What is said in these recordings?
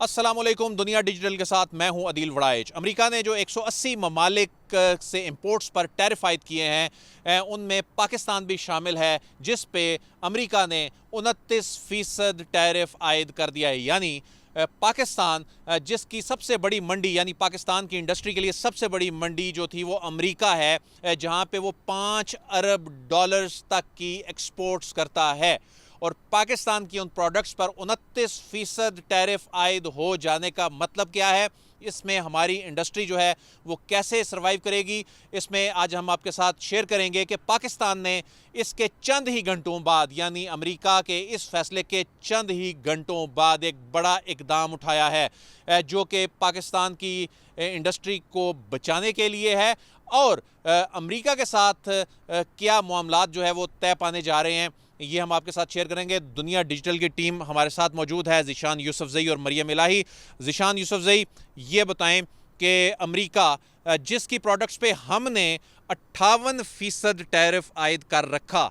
अस्सलामुअलैकुम। दुनिया डिजिटल के साथ मैं हूं अदील वड़ाइच। अमेरिका ने जो 180 ममालिक से इंपोर्ट्स पर टैरिफ आयद किए हैं उनमें पाकिस्तान भी शामिल है, जिस पे अमेरिका ने 29% टैरिफ आयद कर दिया है। यानी पाकिस्तान जिसकी सबसे बड़ी मंडी यानी पाकिस्तान की इंडस्ट्री के लिए सबसे बड़ी मंडी जो थी वो अमेरिका है, जहां पे वो 5 अरब डॉलर्स तक की एक्सपोर्ट्स करता है। और पाकिस्तान की उन प्रोडक्ट्स पर 29% टैरिफ आयद हो जाने का मतलब क्या है, इसमें हमारी इंडस्ट्री जो है वो कैसे सर्वाइव करेगी, इसमें आज हम आपके साथ शेयर करेंगे कि पाकिस्तान ने इसके चंद ही घंटों बाद यानी अमेरिका के इस फैसले के चंद ही घंटों बाद एक बड़ा इकदाम उठाया है जो कि पाकिस्तान की इंडस्ट्री को बचाने के लिए है। और अमेरिका के साथ क्या मामलात जो है वो तय पाने जा रहे हैं, ये हम आपके साथ शेयर करेंगे। दुनिया डिजिटल की टीम हमारे साथ मौजूद है, ज़ीशान यूसुफजई और मरियम इलाही। ज़ीशान यूसुफजई, ये बताएं कि अमेरिका जिसकी प्रोडक्ट्स पे हमने 58% टैरिफ आयद कर रखा,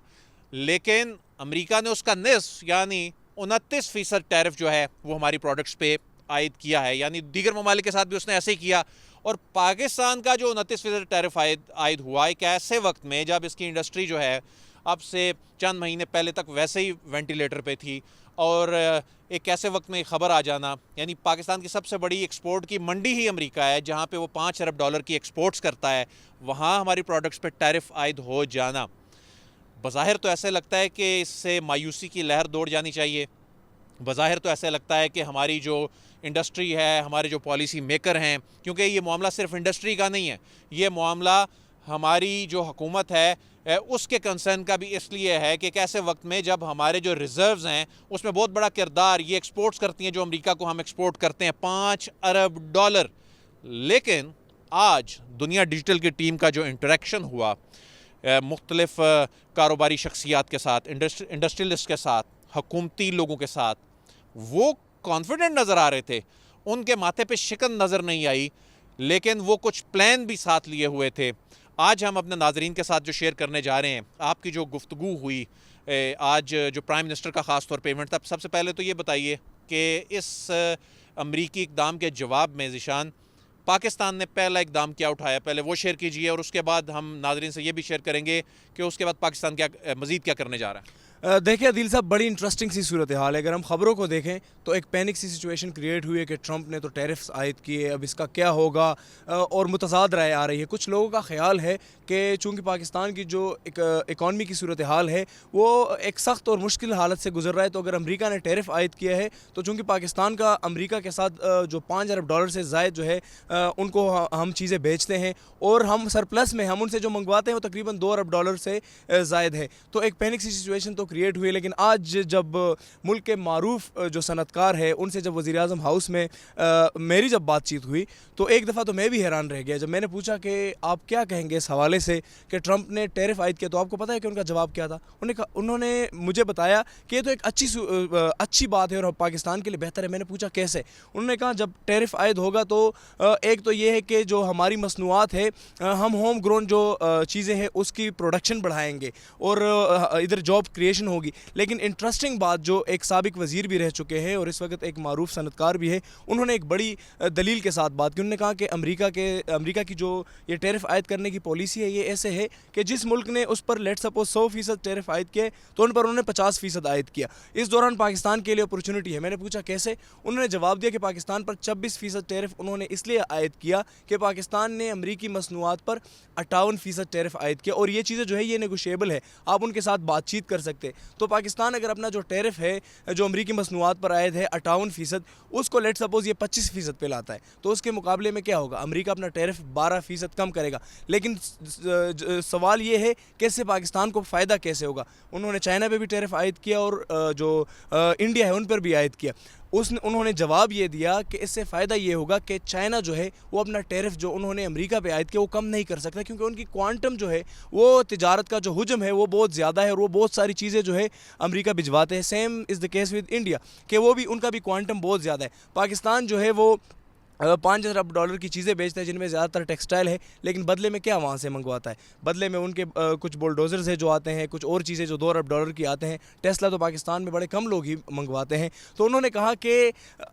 लेकिन अमेरिका ने उसका निस्फ यानी 29% टैरिफ जो है वो हमारी प्रोडक्ट्स पे आयद किया है। यानी दीगर ममालिक के साथ भी उसने ऐसे ही किया। और पाकिस्तान का जो 29% टैरिफ आयद हुआ एक ऐसे वक्त में जब इसकी इंडस्ट्री जो है अब से चंद महीने पहले तक वैसे ही वेंटिलेटर पे थी, और एक ऐसे वक्त में खबर आ जाना, यानी पाकिस्तान की सबसे बड़ी एक्सपोर्ट की मंडी ही अमेरिका है जहां पे वो 5 अरब डॉलर की एक्सपोर्ट्स करता है, वहां हमारी प्रोडक्ट्स पे टैरिफ आयद हो जाना, बज़ाहिर तो ऐसे लगता है कि इससे मायूसी की लहर दौड़ जानी चाहिए। बज़ाहिर तो ऐसे लगता है कि हमारी जो इंडस्ट्री है, हमारे जो पॉलिसी मेकर हैं, क्योंकि ये मामला सिर्फ इंडस्ट्री का नहीं है, ये मामला हमारी जो हुकूमत है उसके कंसर्न का भी इसलिए है कि कैसे वक्त में जब हमारे जो रिज़र्व्स हैं उसमें बहुत बड़ा किरदार ये एक्सपोर्ट्स करती हैं, जो अमेरिका को हम एक्सपोर्ट करते हैं 5 अरब डॉलर। लेकिन आज दुनिया डिजिटल की टीम का जो इंटरेक्शन हुआ मुख्तलिफ कारोबारी शख्सियात के साथ, इंडस्ट्रियलिस्ट के साथ, हुकूमती लोगों के साथ, वो कॉन्फिडेंट नज़र आ रहे थे, उनके माथे पे शिकन नज़र नहीं आई, लेकिन वो कुछ प्लान भी साथ लिए हुए थे। आज हम अपने नाजरीन के साथ जो शेयर करने जा रहे हैं, आपकी जो गुफ्तगू हुई आज जो प्राइम मिनिस्टर का ख़ास तौर पे इवेंट था, सबसे पहले तो ये बताइए कि इस अमरीकी इक़दाम के जवाब में ज़ीशान पाकिस्तान ने पहला इक़दाम क्या उठाया, पहले वो शेयर कीजिए और उसके बाद हम नाजरीन से ये भी शेयर करेंगे कि उसके बाद पाकिस्तान क्या मज़ीद क्या करने जा रहा है। देखिए अदील साहब, बड़ी इंटरेस्टिंग सी सूरत हाल है। अगर हम ख़बरों को देखें तो एक पैनिक सी सिचुएशन क्रिएट हुई है कि ट्रंप ने तो टैरिफ्स आयद किए, अब इसका क्या होगा, और मुतज़ाद राय आ रही है। कुछ लोगों का ख्याल है कि चूँकि पाकिस्तान की जो इकॉनमी की सूरत हाल है वो एक सख्त और मुश्किल हालत से गुजर रहा है, तो अगर अमेरिका ने टैरिफ आयद किया है तो चूँकि पाकिस्तान का अमेरिका के साथ जो 5 अरब डॉलर से ज़ायद जो है उनको हम चीज़ें बेचते हैं और हम सरप्लस में हम उनसे जो मंगवाते हैं वो तकरीबन 2 अरब डॉलर से ज़ायद है, तो एक पैनिक सी सिचुएशन तो क्रिएट हुई। लेकिन आज जब मुल्क के मारूफ जो सनतकार है उनसे जब वज़ीर-ए-आज़म हाउस में मेरी जब बातचीत हुई तो एक दफ़ा तो मैं भी हैरान रह गया। जब मैंने पूछा कि आप क्या कहेंगे इस हवाले से कि ट्रंप ने टैरिफ आयद किया, तो आपको पता है कि उनका जवाब क्या था? उन्होंने मुझे बताया कि ये तो एक अच्छी बात है और पाकिस्तान के लिए बेहतर है। मैंने पूछा कैसे? उन्होंने कहा जब टैरिफ आयद होगा तो एक तो ये है कि जो हमारी मसनूआत है, हम होम ग्रोन जो चीज़ें हैं उसकी प्रोडक्शन बढ़ाएंगे और इधर जॉब क्रिएशन होगी। लेकिन इंटरेस्टिंग बात, जो एक साबिक वज़ीर भी रह चुके हैं और इस वक्त एक मारूफ सनतकार भी है, उन्होंने एक बड़ी दलील के साथ बात की। उन्होंने कहा कि अमेरिका की जो ये टैरिफ आयद करने की पॉलिसी है ये ऐसे है कि जिस मुल्क ने उस पर लेट सपोज 100% टैरिफ आयद किया तो उन पर उन्होंने 50% आयद किया। इस दौरान पाकिस्तान के लिए अपॉर्चुनिटी है। मैंने पूछा कैसे? उन्होंने जवाब दिया कि पाकिस्तान पर 26% टैरिफ उन्होंने इसलिए आयद किया कि पाकिस्तान ने अमरीकी मसनूआत पर 58% टैरिफ आयद किया और ये चीज़ें जो है ये नेगोशिएबल है, आप उनके साथ बातचीत कर सकते। तो पाकिस्तान अगर अपना जो टैरिफ है जो अमरीकी मसनूआत पर आयद है 58%, उसको लेट सपोज ये 25% पे लाता है, तो उसके मुकाबले में क्या होगा? अमरीका अपना टैरिफ 12% कम करेगा। लेकिन सवाल ये है कि इससे पाकिस्तान को फ़ायदा कैसे होगा? उन्होंने चाइना पे भी टैरिफ आयद किया और जो इंडिया है उन पर भी आयद किया। उन्होंने जवाब ये दिया कि इससे फ़ायदा ये होगा कि चाइना जो है वो अपना टैरिफ जो उन्होंने अमेरिका पे आयद किया वो कम नहीं कर सकता, क्योंकि उनकी क्वांटम जो है वो तिजारत का जो हुजम है वो बहुत ज़्यादा है और वो बहुत सारी चीज़ें जो है अमेरिका भिजवाते हैं। Same is the case with India कि वो भी उनका भी क्वांटम बहुत ज़्यादा है। पाकिस्तान जो है वो $5 अरब की चीज़ें बेचता है जिनमें ज़्यादातर टेक्सटाइल है, लेकिन बदले में क्या वहाँ से मंगवाता है? बदले में उनके कुछ बुलडोज़र्स है जो आते हैं, कुछ और चीज़ें जो $2 अरब की आते हैं। टेस्ला तो पाकिस्तान में बड़े कम लोग ही मंगवाते हैं। तो उन्होंने कहा कि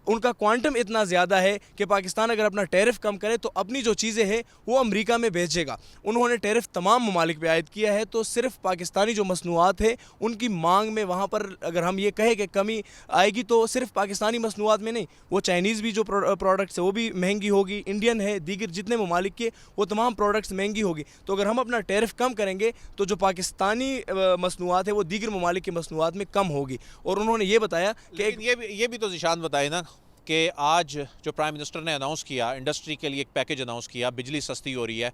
उनका क्वांटम इतना ज़्यादा है कि पाकिस्तान अगर अपना टैरिफ कम करे तो अपनी जो चीज़ें हैं वो अमरीका में बेचेगा। उन्होंने टैरिफ तमाम ममालिक पे आयद किया है, तो सिर्फ पाकिस्तानी जो मसनूआत है उनकी मांग में वहाँ पर अगर हम ये कहें कि कमी आएगी तो सिर्फ पाकिस्तानी मसनूआत में नहीं, वो चाइनीज़ भी जो प्रोडक्ट्स है वो भी महंगी होगी, इंडियन है, दीगर जितने ममालिक के वो तमाम प्रोडक्ट्स महंगी होगी। तो अगर हम अपना टैरिफ कम करेंगे तो जो पाकिस्तानी मसनूआत है वो दीगर ममालिक की मसनूआत में कम होगी। और उन्होंने ये बताया कि लेकिन ये भी तो ज़ीशान बताए ना कि आज जो प्राइम मिनिस्टर ने अनाउंस किया, इंडस्ट्री के लिए एक पैकेज अनाउंस किया, बिजली सस्ती हो रही है,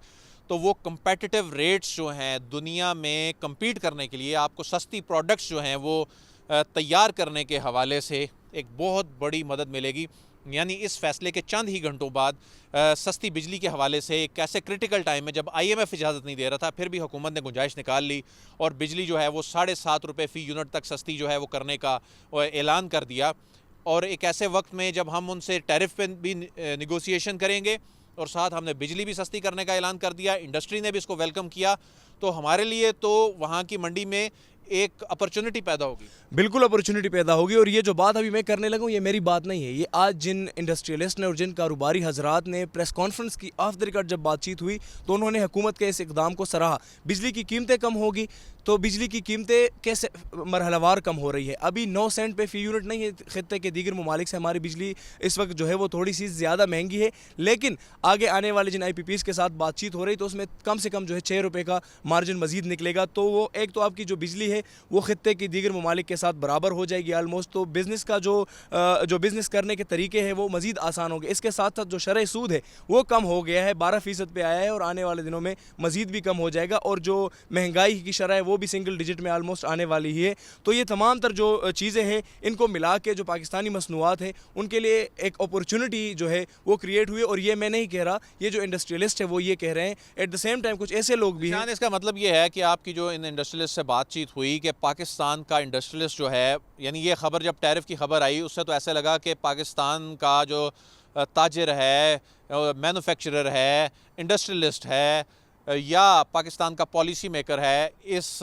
तो वो कंपेटिटिव रेट्स जो हैं दुनिया में compete करने के लिए आपको सस्ती प्रोडक्ट्स जो हैं वो तैयार करने के हवाले से एक बहुत बड़ी मदद मिलेगी। यानी इस फैसले के चंद ही घंटों बाद सस्ती बिजली के हवाले से एक ऐसे क्रिटिकल टाइम में जब IMF इजाज़त नहीं दे रहा था, फिर भी हुकूमत ने गुंजाइश निकाल ली और बिजली जो है वो ₹7.5 फ़ी यूनिट तक सस्ती जो है वो करने का ऐलान कर दिया। और एक ऐसे वक्त में जब हम उनसे टैरिफ पे भी निगोसिएशन करेंगे और साथ हमने बिजली भी सस्ती करने का ऐलान कर दिया, इंडस्ट्री ने भी इसको वेलकम किया, तो हमारे लिए तो वहाँ की मंडी में एक अपॉर्चुनिटी पैदा होगी। बिल्कुल अपॉर्चुनिटी पैदा होगी। और ये जो बात अभी मैं करने लगा हूँ ये मेरी बात नहीं है, ये आज जिन इंडस्ट्रियलिस्ट ने और जिन कारोबारी हजरात ने प्रेस कॉन्फ्रेंस की ऑफ द रिकॉर्ड जब बातचीत हुई तो उन्होंने हुकूमत के इस इकदाम को सराहा। बिजली की कीमतें कम होगी तो बिजली की कीमतें कैसे मरहलावार कम हो रही है। अभी 9 सेंट पे फ़ी यूनिट नहीं है, खित्ते के दीगर ममालिक से हमारी बिजली इस वक्त जो है वो थोड़ी सी ज़्यादा महंगी है, लेकिन आगे आने वाले जिन IPPs के साथ बातचीत हो रही तो उसमें कम से कम जो है ₹6 का मार्जिन मजीद निकलेगा। तो वो एक तो आपकी जो बिजली है वो खित्ते की दीगर ममालिक के साथ बराबर हो जाएगी आलमोस्ट। तो बिज़नेस का जो बिज़नेस करने के तरीके हैं वो मज़ीद आसान होंगे। इसके साथ साथ जो शरह सूद है वो कम हो गया है, 12% पे आया है और आने वाले दिनों में मज़ीद भी कम हो जाएगा। और जो महंगाई की शरह है वो भी सिंगल डिजिट में आलमोस्ट आने वाली ही है। तो ये तमाम तर जो चीज़ें हैं इनको मिला के जो पाकिस्तानी मसनूआत है उनके लिए एक अपॉर्चुनिटी जो है वो क्रिएट हुई। और ये मैं नहीं कह रहा, ये जो इंडस्ट्रियलिस्ट है वो ये कह रहे हैं। एट द सेम टाइम कुछ ऐसे लोग भी हैं। इसका मतलब ये है कि आपकी जो इन इंडस्ट्रियलिस्ट से बातचीत हुई कि पाकिस्तान का इंडस्ट्रियलिस्ट जो है, यानी ये खबर जब टैरिफ की खबर आई उससे तो ऐसे लगा कि पाकिस्तान का जो ताजिर है, मैन्युफैक्चरर है, इंडस्ट्रियलिस्ट है या पाकिस्तान का पॉलिसी मेकर है, इस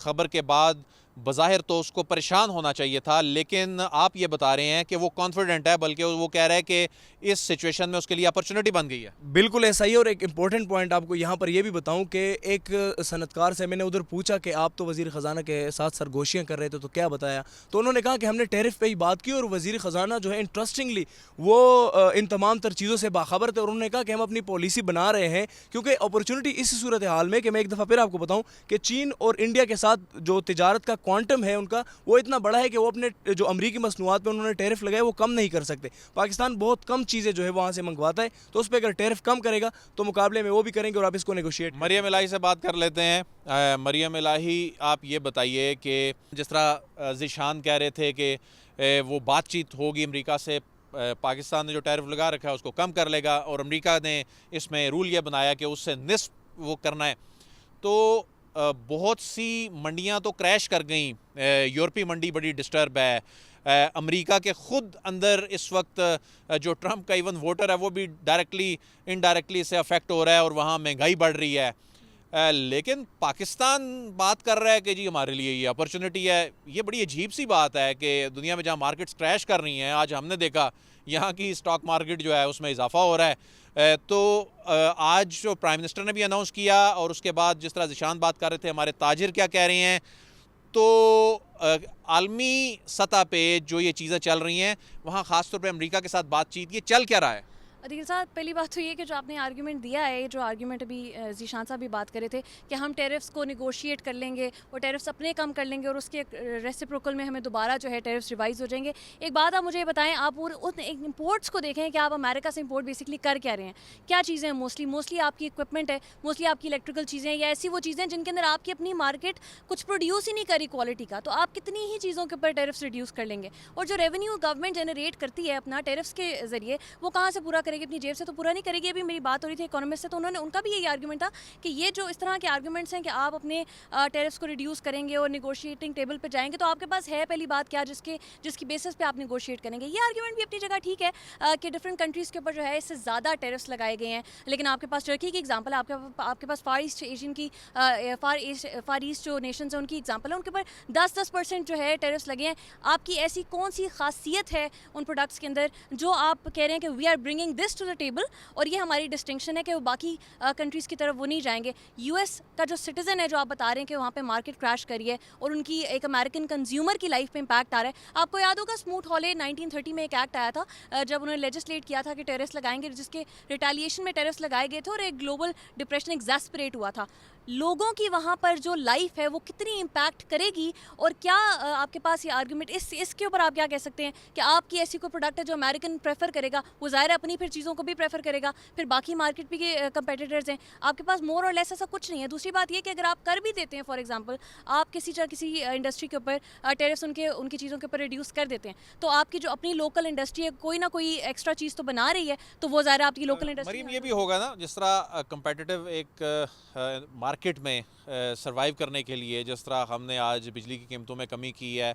खबर के बाद बज़ाहिर तो उसको परेशान होना चाहिए था, लेकिन आप ये बता रहे हैं कि वो कॉन्फिडेंट है, बल्कि वो कह रहा है कि इस सिचुएशन में उसके लिए अपॉर्चुनिटी बन गई है। बिल्कुल ऐसा ही। और एक इम्पोर्टेंट पॉइंट आपको यहाँ पर यह भी बताऊँ कि एक सनतकार से मैंने उधर पूछा कि आप तो वज़ीर ख़जाना के साथ सरगोशियाँ कर रहे थे तो क्या बताया, तो उन्होंने कहा कि हमने टैरिफ पे ही बात की और वज़ीर ख़जाना जो है इंटरेस्टिंगली वो इन तमाम तर चीज़ों से बाखबर थे। और उन्होंने कहा कि हम अपनी पॉलिसी बना रहे हैं क्योंकि अपॉर्चुनिटी इस सूरत हाल में कि मैं एक दफ़ा फिर आपको बताऊँ कि चीन और इंडिया के साथ जो तिजारत का क्वांटम है उनका वो इतना बड़ा है कि वो अपने जो अमरीकी मसनूआत पे उन्होंने टैरिफ लगाए वो कम नहीं कर सकते। पाकिस्तान बहुत कम चीज़ें जो है वहाँ से मंगवाता है, तो उस पर अगर टैरिफ कम करेगा तो मुकाबले में वो भी करेंगे और आप इसको नेगोशिएट। मरियम इलाही से बात कर लेते हैं। मरियम इलाही, आप ये बताइए कि जिस तरह ज़ीशान कह रहे थे कि वो बातचीत होगी अमेरिका से, पाकिस्तान ने जो टैरिफ लगा रखा है उसको कम कर लेगा और अमेरिका ने इसमें रूल ये बनाया कि उससे निस्फ वो करना है, तो बहुत सी मंडियां तो क्रैश कर गई। यूरोपीय मंडी बड़ी डिस्टर्ब है। अमेरिका के ख़ुद अंदर इस वक्त जो ट्रंप का इवन वोटर है वो भी डायरेक्टली इनडायरेक्टली इससे अफेक्ट हो रहा है और वहाँ महंगाई बढ़ रही है। लेकिन पाकिस्तान बात कर रहा है कि जी हमारे लिए ये अपॉर्चुनिटी है। ये बड़ी अजीब सी बात है कि दुनिया में जहाँ मार्केट्स क्रैश कर रही हैं, आज हमने देखा यहाँ की स्टॉक मार्केट जो है उसमें इजाफा हो रहा है। तो आज जो प्राइम मिनिस्टर ने भी अनाउंस किया और उसके बाद जिस तरह ज़ीशान बात कर रहे थे, हमारे ताजिर क्या कह रहे हैं, तो आलमी सतह पे जो ये चीज़ें चल रही हैं वहाँ ख़ास तौर पे अमेरिका के साथ बातचीत ये चल क्या रहा है? अदील साहब, पहली बात तो ये कि जो आपने आर्गूमेंट दिया है, जो आर्गूमेंट अभी ज़ीशान साहब भी बात कर रहे थे कि हम टैरिफ्स को निगोशिएट कर लेंगे और टैरिफ्स अपने कम कर लेंगे और उसके रेसिप्रोकल में हमें दोबारा जो है टैरिफ्स रिवाइज हो जाएंगे। एक बात आप मुझे बताएं, आप उन इंपोर्ट्स को देखें कि आप अमेरिका से इंपोर्ट बेसिकली कर क्या रहे हैं, क्या चीज़ें हैं। मोस्टली आपकी इक्विपमेंट है, मोस्टली आपकी इलेक्ट्रिकल चीज़ें या ऐसी वो चीज़ें जिनके अंदर आपकी अपनी मार्केट कुछ प्रोड्यूस ही नहीं करी क्वालिटी का, तो आप कितनी ही चीज़ों के ऊपर टैरिफ्स रिड्यूस कर लेंगे। और जो रेवेन्यू गवर्नमेंट जनरेट करती है अपना टैरिफ्स के ज़रिए, वो कहाँ से पूरा करेगी? करेगी अपनी जेब से तो पूरा नहीं करेगी। अभी मेरी बात हो रही थी इकोनॉमिस्ट से, तो उनका भी यही आर्गूमेंट था कि ये जो इस तरह के आर्गूमेंट्स हैं कि आप अपने टैरिफ्स को रिड्यूस करेंगे और निगोशिएटिंग टेबल पर जाएंगे, तो आपके पास है पहली बात क्या जिसकी बेसिस पे आप निगोशिएट करेंगे। ये आर्गूमेंट भी अपनी जगह ठीक है कि डिफरेंट कंट्रीज़ के ऊपर जो है इससे ज़्यादा टैरिफ्स लगाए गए हैं, लेकिन आपके पास टर्की की एग्जांपल है, आपके पास फार ईस्ट एशियन की फार ईस्ट जो नेशंस हैं उनकी एग्जांपल है, उनके ऊपर 10% जो है टैरिफ्स लगे हैं। आपकी ऐसी कौन सी खासियत है उन प्रोडक्ट्स के अंदर जो आप कह रहे हैं कि we are bringing this to the table, और ये हमारी डिस्टिंक्शन है कि वो बाकी कंट्रीज़ की तरफ वो नहीं जाएंगे। यूएस का जो सिटीज़न है, जो आप बता रहे हैं कि वहाँ पे मार्केट क्रैश करी है और उनकी एक अमेरिकन कंज्यूमर की लाइफ पे इम्पैक्ट आ रहा है। आपको याद होगा स्मूथ हॉले 1930 में एक एक्ट आया था जब उन्होंने लेजिस्लेट किया था कि टेरिफ्स लगाएंगे, जिसके रिटेलिएशन में टेरिफ्स लगाए गए थे और एक ग्लोबल डिप्रेशन एग्जैस्परेट हुआ था। लोगों की वहाँ पर जो लाइफ है वो कितनी इम्पैक्ट करेगी, और क्या आपके पास ये आर्गूमेंट इसके ऊपर आप क्या कह सकते हैं कि आपकी ऐसी कोई प्रोडक्ट है जो अमेरिकन प्रेफर करेगा, वो ज़ाहिर है अपनी फिर चीज़ों को भी प्रेफर करेगा, फिर बाकी मार्केट भी के कंपेटिटर्स हैं, आपके पास मोर और लेस ऐसा कुछ नहीं है। दूसरी बात ये कि अगर आप कर भी देते हैं, फॉर एग्जांपल आप किसी इंडस्ट्री के ऊपर टैरिफ्स उनकी चीज़ों के ऊपर रिड्यूस कर देते हैं, तो आपकी जो अपनी लोकल इंडस्ट्री है कोई ना कोई एक्स्ट्रा चीज़ तो बना रही है, तो वो ज़ाहिर है आपकी लोकल इंडस्ट्री। मरीम, ये भी होगा ना, जिस तरह कंपेटिटिव एक मार्केट में सरवाइव करने के लिए, जिस तरह हमने आज बिजली की कीमतों में कमी की है,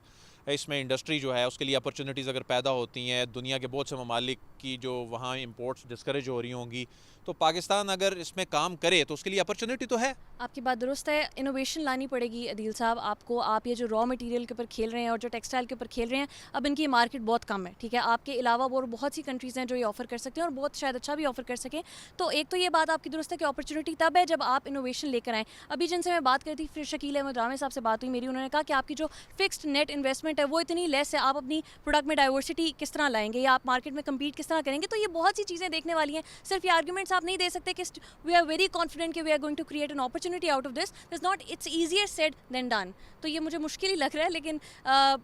इसमें इंडस्ट्री जो है उसके लिए अपॉर्चुनिटीज़ अगर पैदा होती हैं, दुनिया के बहुत से ममालिक की जो वहाँ इंपोर्ट्स डिस्करेज हो रही होंगी, तो पाकिस्तान अगर इसमें काम करे तो उसके लिए अपॉर्चुनिटी तो है। आपकी बात दुरुस्त है, इनोवेशन लानी पड़ेगी अदील साहब आपको। आप ये जो रॉ मटेरियल के ऊपर खेल रहे हैं और जो टेक्सटाइल के ऊपर खेल रहे हैं, अब इनकी मार्केट बहुत कम है, ठीक है। आपके अलावा और बहुत सी कंट्रीज़ हैं जो ये ऑफ़र कर सकते हैं और बहुत शायद अच्छा भी ऑफ़र कर सकें। तो एक तो ये बात आपकी दुरुस्त है कि अपॉर्चुनिटी तब है जब आप इनोवेशन लेकर आएँ। अभी जिनसे मैं बात करती थी, फिर शकील अहमद रामे साहब से बात हुई मेरी, उन्होंने कहा कि आपकी जो फिक्स्ड नेट इन्वेस्टमेंट है वो इतनी लेस है, आप अपनी प्रोडक्ट में डाइवर्सिटी किस तरह लाएंगे या आप मार्केट में कम्पीट किस तरह करेंगे। तो ये बहुत सी चीज़ें देखने वाली हैं। सिर्फ ये आर्गूमेंट्स आप नहीं दे सकते कि वी आर वेरी कॉन्फिडेंट कि we are going to create an opportunity out of this. It's not, it's easier said than done. तो ये मुझे मुश्किल ही लग रहा है, लेकिन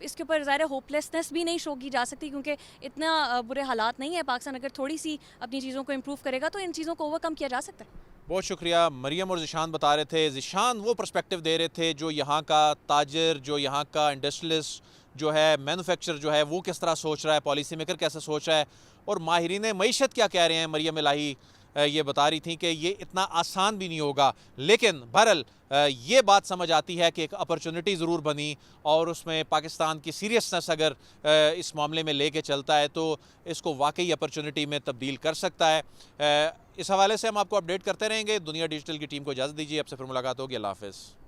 इसके ऊपर ज़ाहिर होपलेसनेस भी नहीं शो की जा सकती, क्योंकि इतना बुरे हालात नहीं है पाकिस्तान। अगर थोड़ी सी अपनी चीज़ों को इम्प्रूव करेगा तो इन चीज़ों को ओवरकम किया जा सकता है। बहुत शुक्रिया। मरियम और ज़िशान बता रहे थे, ज़िशान वो पर्सपेक्टिव दे रहे थे जो यहाँ का ताजर, जो यहाँ का इंडस्ट्रियलिस्ट जो है, मैन्युफैक्चरर जो है, वो किस तरह सोच रहा है, पॉलिसी मेकर कैसे सोच रहा है, और माहिरीन मईशत क्या कह रहे हैं। मरियम इलाही ये बता रही थी कि ये इतना आसान भी नहीं होगा, लेकिन बहरहाल ये बात समझ आती है कि एक अपॉर्चुनिटी ज़रूर बनी, और उसमें पाकिस्तान की सीरियसनेस अगर इस मामले में लेके चलता है तो इसको वाकई अपॉर्चुनिटी में तब्दील कर सकता है। इस हवाले से हम आपको अपडेट करते रहेंगे। दुनिया डिजिटल की टीम को इजाज़त दीजिए, अब से फिर मुलाकात होगी। अल्लाह हाफ़िज़।